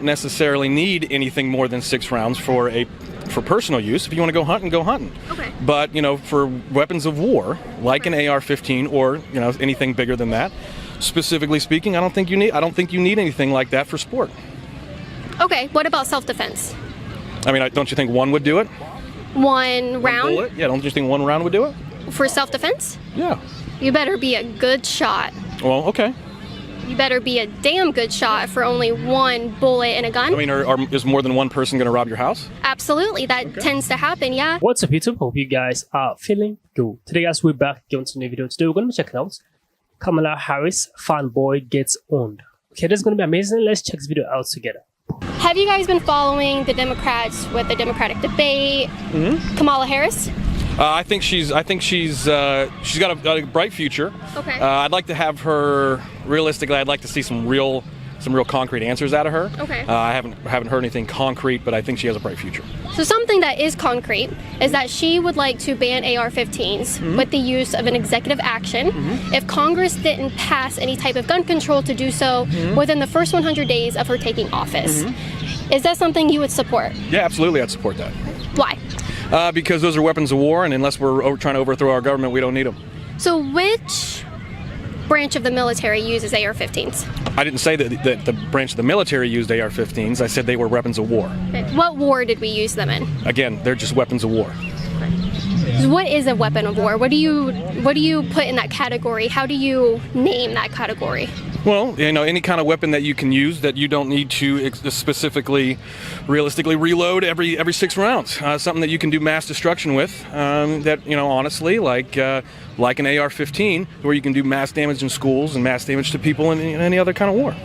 necessarily need anything more than 6 rounds for personal use. If you want to go hunting, go hunting. Okay. But for weapons of war, like an AR-15 or anything bigger than that, specifically speaking, I don't think you need anything like that for sport. Okay. What about self-defense? I mean, don't you think one would do it? One round? Bullet? Yeah, don't you think one round would do it? For self-defense? Yeah. You better be a good shot. Well, okay. You better be a damn good shot for only one bullet in a gun. I mean, is more than one person going to rob your house? Absolutely. That tends to happen, yeah. What's up, YouTube? Hope you guys are feeling good. Today, guys, we're back again to a new video. Today, we're going to be checking out Kamala Harris, Fanboy Gets Owned. Okay, this is going to be amazing. Let's check this video out together. Have you guys been following the Democrats with the Democratic debate? Kamala Harris? I think she's got a bright future. Okay. I'd like to have her. Realistically, I'd like to see some real concrete answers out of her. Okay. I haven't heard anything concrete, but I think she has a bright future. So something that is concrete is that she would like to ban AR-15s with the use of an executive action if Congress didn't pass any type of gun control to do so within the first 100 days of her taking office. Is that something you would support? Yeah, absolutely, I'd support that. Why? Because those are weapons of war, and unless we're trying to overthrow our government, we don't need them. So which branch of the military uses AR-15s? I didn't say that the branch of the military used AR-15s. I said they were weapons of war. Okay. What war did we use them in? Again, they're just weapons of war. So what is a weapon of war? What do you put in that category? How do you name that category? Well, any kind of weapon that you can use that you don't need to specifically, realistically reload every 6 rounds. Something that you can do mass destruction with. That honestly, like an AR-15, where you can do mass damage in schools and mass damage to people in any other kind of war.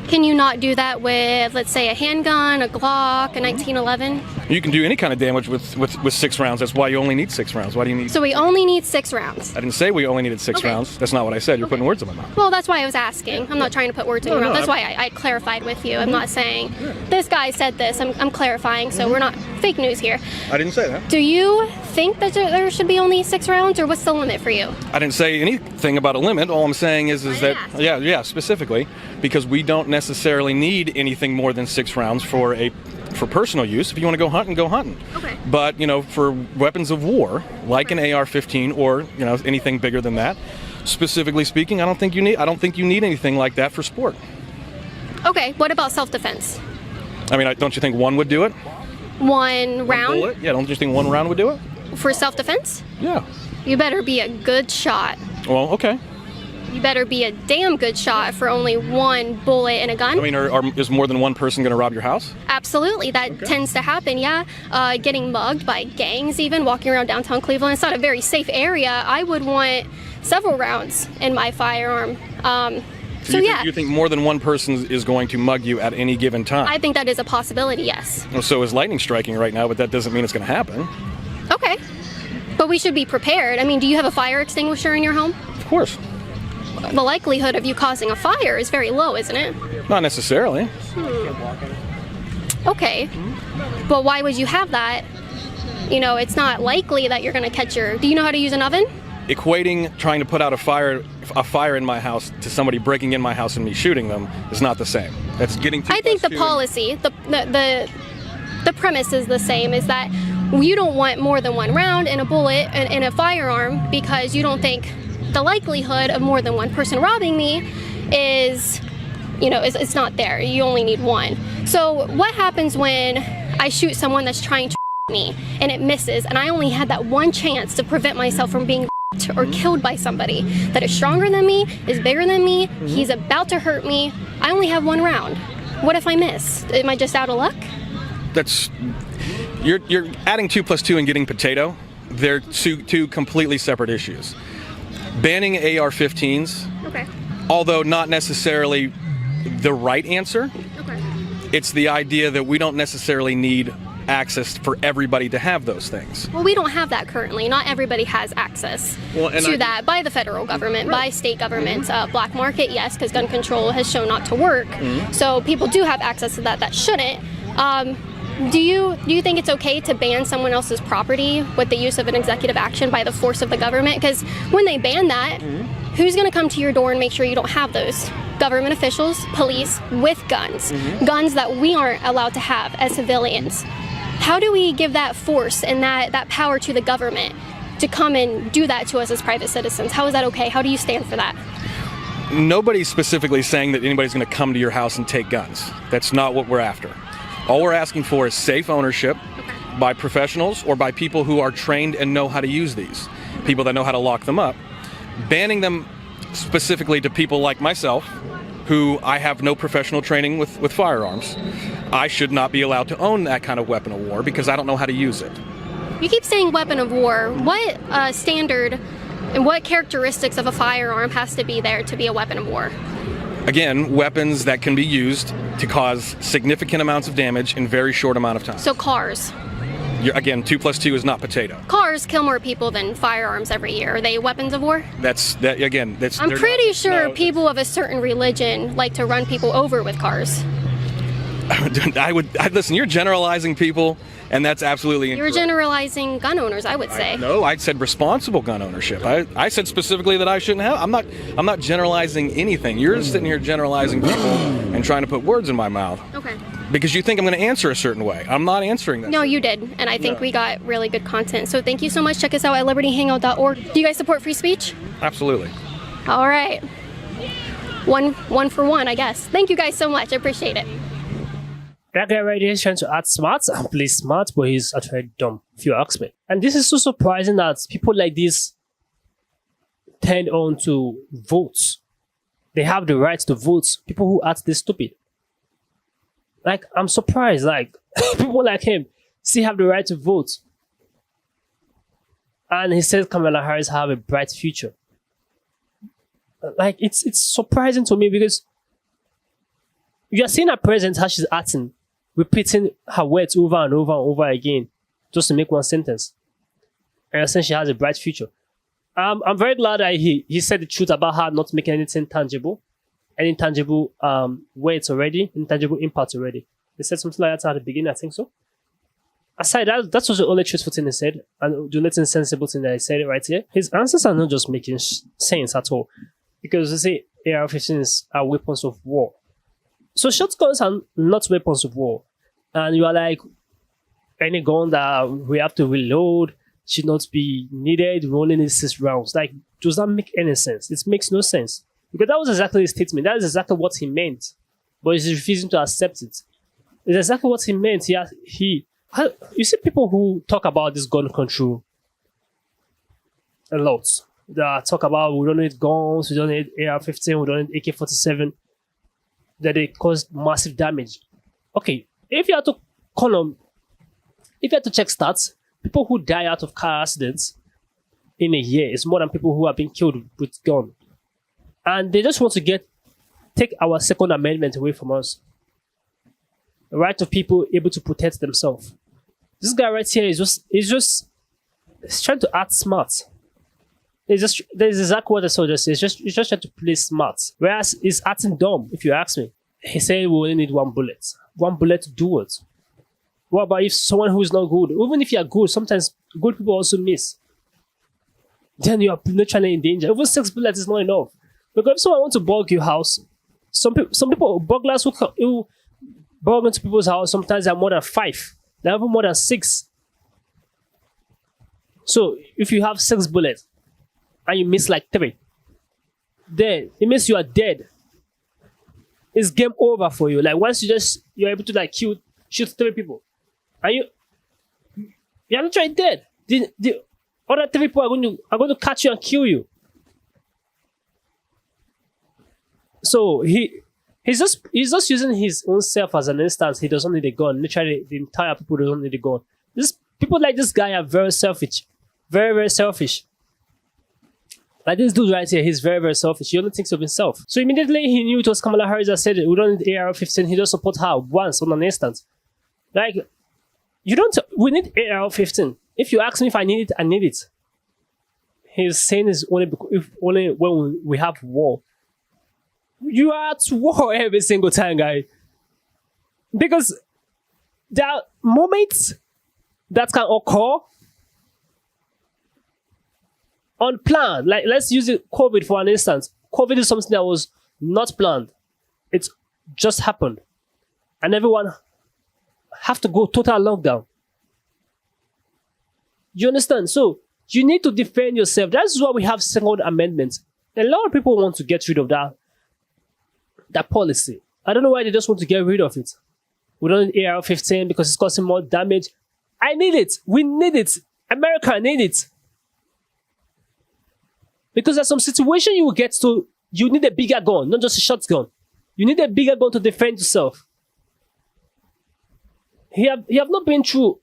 Can you not do that with, let's say, a handgun, a Glock, a 1911? You can do any kind of damage with 6 rounds. That's why you only need 6 rounds. Why do you need? So we only need 6 rounds. I didn't say we only needed 6 rounds. That's not what I said. You're putting words in my mouth. Well, that's why I was asking. I'm not trying to put words in your mouth. That's why I clarified with you. I'm not saying this guy said this. I'm clarifying, so we're not fake news here. I didn't say that. Do you think that there should be only 6 rounds, or what's the limit for you? I didn't say anything about a limit. All I'm saying is that, yeah, specifically, because we don't necessarily need anything more than 6 rounds for personal use. If you want to go hunting, go hunting. Okay. But for weapons of war, like an AR-15 or anything bigger than that, specifically speaking, I don't think you need anything like that for sport. Okay. What about self-defense? I mean, don't you think one would do it? One round? Bullet? Yeah, don't you think one round would do it? For self-defense? Yeah. You better be a good shot. Well, okay. You better be a damn good shot for only one bullet in a gun. I mean, is more than one person going to rob your house? Absolutely. That tends to happen, yeah. Getting mugged by gangs even, walking around downtown Cleveland. It's not a very safe area. I would want several rounds in my firearm. So you think more than one person is going to mug you at any given time? I think that is a possibility, yes. Well, so is lightning striking right now, but that doesn't mean it's going to happen. Okay. But we should be prepared. I mean, do you have a fire extinguisher in your home? Of course. The likelihood of you causing a fire is very low, isn't it? Not necessarily. Okay. But why would you have that? It's not likely that you're going to catch your... Do you know how to use an oven? Equating trying to put out a fire in my house to somebody breaking in my house and me shooting them is not the same. That's getting too... I think the policy, the premise is the same, is that you don't want more than one round in a bullet in a firearm because you don't think the likelihood of more than one person robbing me is, it's not there. You only need one. So what happens when I shoot someone that's trying to me and it misses, and I only had that one chance to prevent myself from being or killed by somebody that is stronger than me, is bigger than me, he's about to hurt me. I only have one round. What if I miss? Am I just out of luck? You're adding 2 + 2 and getting potato. They're two completely separate issues. Banning AR-15s, although not necessarily the right answer, it's the idea that we don't necessarily need access for everybody to have those things. Well, we don't have that currently. Not everybody has access to that by the federal government, by state governments. Black market, yes, because gun control has shown not to work. So people do have access to that shouldn't. Do you think it's okay to ban someone else's property with the use of an executive action by the force of the government? Because when they ban that, who's going to come to your door and make sure you don't have those? government officials, police, with guns, guns that we aren't allowed to have as civilians. How do we give that force and that power to the government to come and do that to us as private citizens? How is that okay? How do you stand for that? Nobody's specifically saying that anybody's going to come to your house and take guns. That's not what we're after. All we're asking for is safe ownership by professionals or by people who are trained and know how to use these, people that know how to lock them up. Banning them specifically to people like myself, who I have no professional training with firearms. I should not be allowed to own that kind of weapon of war because I don't know how to use it. You keep saying weapon of war. What standard and what characteristics of a firearm has to be there to be a weapon of war? Again, weapons that can be used to cause significant amounts of damage in very short amount of time. So cars. Again, 2 + 2 is not potato. Cars kill more people than firearms every year. Are they weapons of war? That's I'm pretty sure people of a certain religion like to run people over with cars. Listen, you're generalizing people, and that's absolutely incorrect. You're generalizing gun owners, I would say. No, I said responsible gun ownership. I said specifically that I shouldn't have. I'm not generalizing anything. You're sitting here generalizing people and trying to put words in my mouth. Okay. Because you think I'm going to answer a certain way. I'm not answering that. No, you did, and I think we got really good content. So thank you so much. Check us out at libertyhangout.org. Do you guys support free speech? Absolutely. All right. One for one, I guess. Thank you guys so much. I appreciate it. That guy right here is trying to act smart and play smart, but he's actually dumb, if you ask me. And this is so surprising that people like this tend on to vote. They have the right to vote. People who act this stupid. Like, I'm surprised, like, people like him still have the right to vote. And he says Kamala Harris have a bright future. Like, it's surprising to me because you are seeing her present how she's acting, repeating her words over and over and over again, just to make one sentence. And you're saying she has a bright future. I'm very glad that he said the truth about her not making anything tangible. Any tangible words already, intangible impact already. He said something like that at the beginning, I think so. Aside that, that was the only truthful thing he said, and the only sensible thing that he said right here. His answers are not just making sense at all, because they say AR-15s are weapons of war. So shotguns are not weapons of war, and you are like, any gun that we have to reload should not be needed. We only need 6 rounds. Like, does that make any sense? It makes no sense. Because that was exactly his statement. That is exactly what he meant. But he's refusing to accept it. It's exactly what he meant. You see people who talk about this gun control a lot. They talk about we don't need guns, we don't need AR-15, we don't need AK-47. That they cause massive damage. Okay, if you have to check stats, people who die out of car accidents in a year is more than people who have been killed with guns. And they just want to take our Second Amendment away from us. The right of people able to protect themselves. This guy right here is trying to act smart. That is exactly what I saw just say. He's just trying to play smart. Whereas he's acting dumb, if you ask me. He said we only need 1 bullet. 1 bullet to do it. What about if someone who is not good? Even if you are good, sometimes good people also miss. Then you are literally in danger. Even 6 bullets is not enough. Because if someone wants to bug your house, some people, burglars who bug into people's house, sometimes they are more than 5. They have more than 6. So if you have 6 bullets and you miss like 3, then it means you are dead. It's game over for you. Like once you're able to like shoot 3 people, and you're literally dead. The other 3 people are going to catch you and kill you. So he's just using his own self as an instance. He doesn't need a gun. Literally, the entire people don't need a gun. People like this guy are very selfish, very very selfish. Like this dude right here, he's very very selfish. He only thinks of himself. So immediately he knew it was Kamala Harris that said it. We don't need AR-15. He just support her once on an instant. Like we need AR-15. If you ask me if I need it, I need it. He's saying it's only when we have war. You are at war every single time, guy. Because there are moments that can occur unplanned. Like, let's use COVID for an instance. COVID is something that was not planned. It just happened. And everyone have to go total lockdown. You understand? So you need to defend yourself. That's why we have Second Amendment. A lot of people want to get rid of that policy. I don't know why they just want to get rid of it. We don't need AR-15 because it's causing more damage. I need it. We need it. America need it. Because there's some situation you will get to, you need a bigger gun, not just a shotgun. You need a bigger gun to defend yourself. You have not been through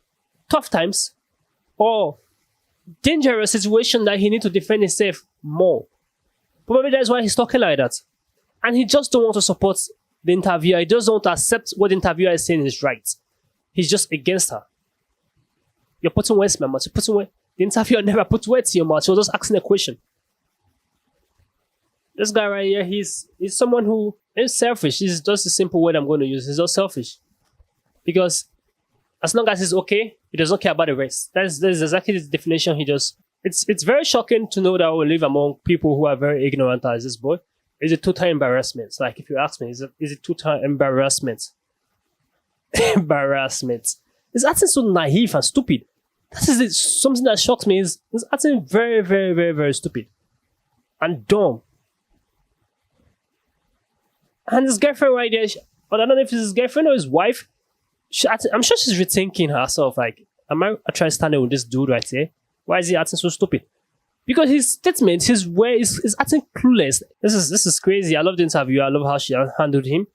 tough times or dangerous situation that he need to defend himself more. Probably that's why he's talking like that. And he just don't want to support the interviewer. He doesn't want to accept what the interviewer is saying is right. He's just against her. You're putting words in my mouth. You're putting words. The interviewer never put words in your mouth. She was just asking a question. This guy right here, he's someone who is selfish. It's just a simple word I'm going to use. He's just selfish. Because as long as he's okay, he doesn't care about the rest. That's exactly the definition he just... It's very shocking to know that we live among people who are very ignorant as this boy. It's a total embarrassment. Like, if you ask me, is it total embarrassment? Embarrassment. It's acting so naive and stupid. That is it. Something that shocks me is it's acting very, very, very, very stupid. And dumb. And his girlfriend right there, I don't know if it's his girlfriend or his wife. I'm sure she's rethinking herself. Like, am I trying to stand with this dude right here? Why is he acting so stupid? Because his statement, his way is acting clueless. This is crazy. I love the interview. I love how she handled him.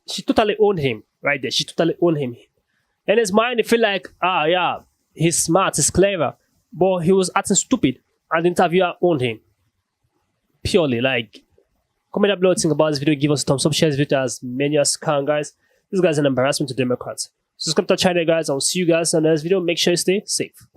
She totally owned him right there. She totally owned him. In his mind, he feel like, yeah, he's smart, he's clever. But he was acting stupid. And the interviewer owned him. Purely, like, comment down below what you think about this video. Give us a thumbs up, share this video as many as you can, guys. This guy's an embarrassment to Democrats. Subscribe to the channel, guys. I'll see you guys on the next video. Make sure you stay safe.